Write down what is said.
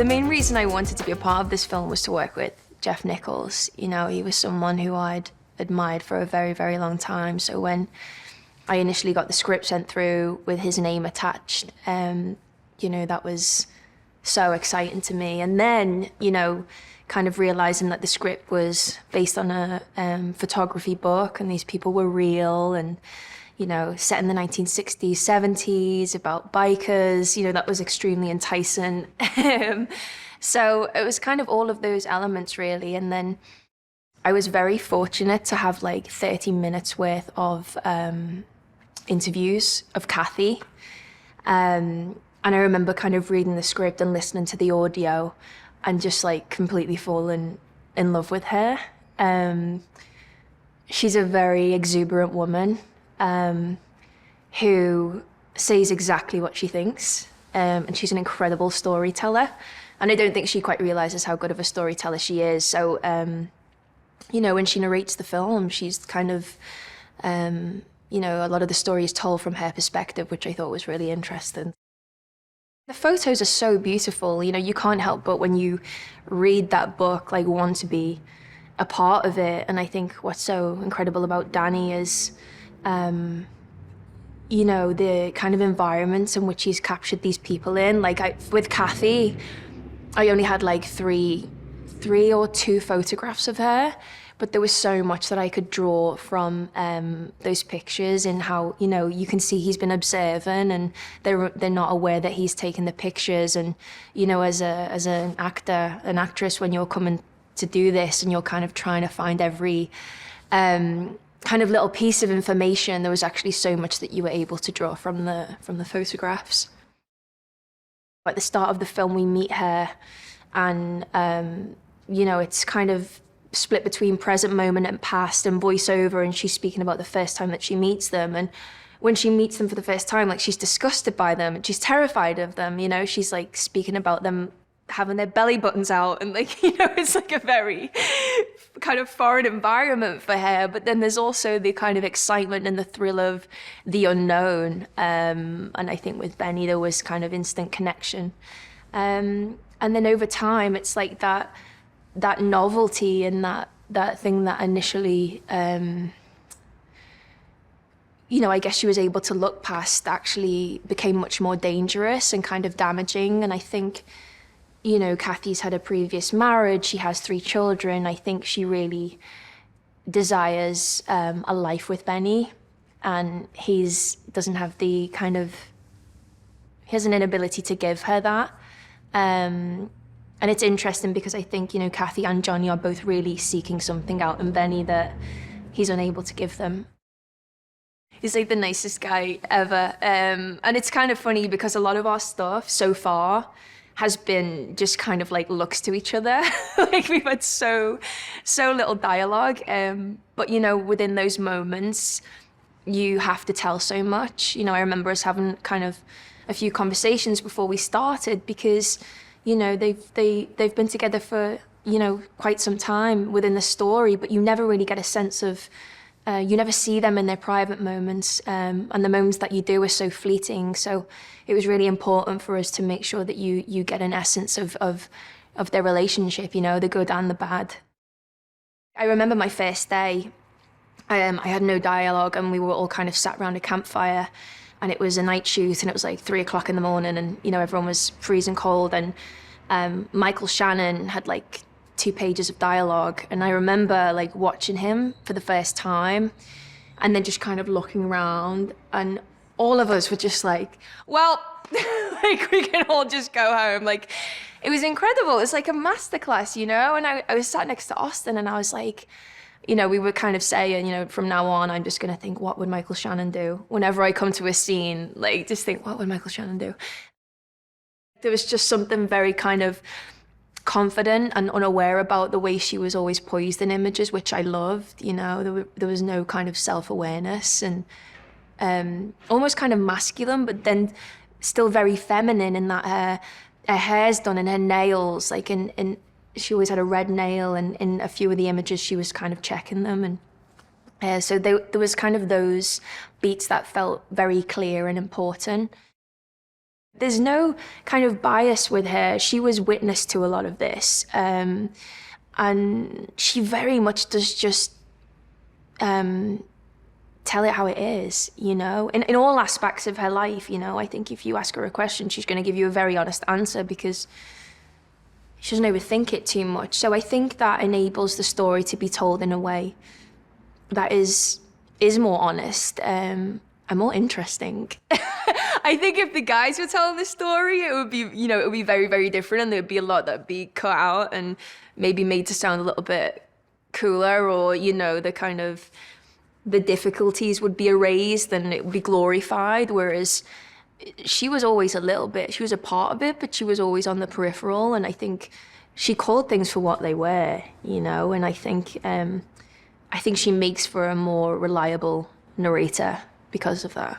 The main reason I wanted to be a part of this film was to work with Nichols. You know, he was someone who I'd admired for a very, very long time. So when I initially got the script sent through with his name attached, you know, that was so exciting to me. And then, you know, kind of realizing that the script was based on a photography book and these people were real and, you know, set in the 1960s, 70s, about bikers, you know, that was extremely enticing. So it was kind of all of those elements, really. And then I was very fortunate to have like 30 minutes worth of interviews of Kathy. And I remember kind of reading the script and listening to the audio and just like completely falling in love with her. She's a very exuberant woman who says exactly what she thinks. And she's an incredible storyteller. And I don't think she quite realizes how good of a storyteller she is. So, you know, when she narrates the film, she's kind of, you know, a lot of the story is told from her perspective, which I thought was really interesting. The photos are so beautiful, you know, you can't help but when you read that book, like want to be a part of it. And I think what's so incredible about Danny is, you know, the kind of environments in which he's captured these people in. Like with Kathy, I only had like three or two photographs of her, but there was so much that I could draw from those pictures and how, you know, you can see he's been observing and they're not aware that he's taking the pictures. And, you know, as an actor, an actress, when you're coming to do this and you're kind of trying to find every kind of little piece of information, there was actually so much that you were able to draw from the photographs. At the start of the film, we meet her and, you know, it's kind of split between present moment and past and voiceover, and she's speaking about the first time that she meets them. And when she meets them for the first time, like, she's disgusted by them and she's terrified of them, you know? She's like speaking about them having their belly buttons out and, like, you know, it's like a very kind of foreign environment for her. But then there's also the kind of excitement and the thrill of the unknown. And I think with Benny, there was kind of instant connection. And then over time, it's like that novelty and that thing that initially, you know, I guess she was able to look past actually became much more dangerous and kind of damaging. And I think, you know, Kathy's had a previous marriage, she has 3 children. I think she really desires a life with Benny, and he doesn't have the kind of, he has an inability to give her that. And it's interesting because I think, you know, Kathy and Johnny are both really seeking something out in Benny that he's unable to give them. He's like the nicest guy ever. And it's kind of funny because a lot of our stuff so far has been just kind of like looks to each other. Like we've had so little dialogue. But, you know, within those moments, you have to tell so much. You know, I remember us having kind of a few conversations before we started because, you know, they've been together for, you know, quite some time within the story, but you never really get a sense of, you never see them in their private moments, and the moments that you do are so fleeting. So it was really important for us to make sure that you get an essence of their relationship, you know, the good and the bad. I remember my first day, I had no dialogue and we were all kind of sat around a campfire. And it was a night shoot, and it was like 3 o'clock in the morning, and, you know, everyone was freezing cold, and Shannon had like 2 pages of dialogue. And I remember like watching him for the first time and then just kind of looking around, and all of us were just like, well, like we can all just go home. Like, it was incredible. It was like a masterclass, you know? And I was sat next to Austin and I was like, you know, we were kind of saying, you know, from now on, I'm just going to think, what would Shannon do? Whenever I come to a scene, like, just think, what would Shannon do? There was just something very kind of confident and unaware about the way she was always poised in images, which I loved, you know. There was no kind of self-awareness and almost kind of masculine, but then still very feminine in that her hair's done and her nails, like in she always had a red nail, and in a few of the images she was kind of checking them. And so there was kind of those beats that felt very clear and important. There's no kind of bias with her. She was witness to a lot of this. And she very much does just tell it how it is, you know, in all aspects of her life, you know. I think if you ask her a question, she's going to give you a very honest answer because she doesn't overthink it too much. So I think that enables the story to be told in a way that is more honest and more interesting. I think if the guys were telling the story, it would be, you know, it would be very, very different, and there'd be a lot that would be cut out and maybe made to sound a little bit cooler, or, you know, the difficulties would be erased and it would be glorified, whereas she was always she was a part of it, but she was always on the peripheral, and I think she called things for what they were, you know, and I think she makes for a more reliable narrator because of that.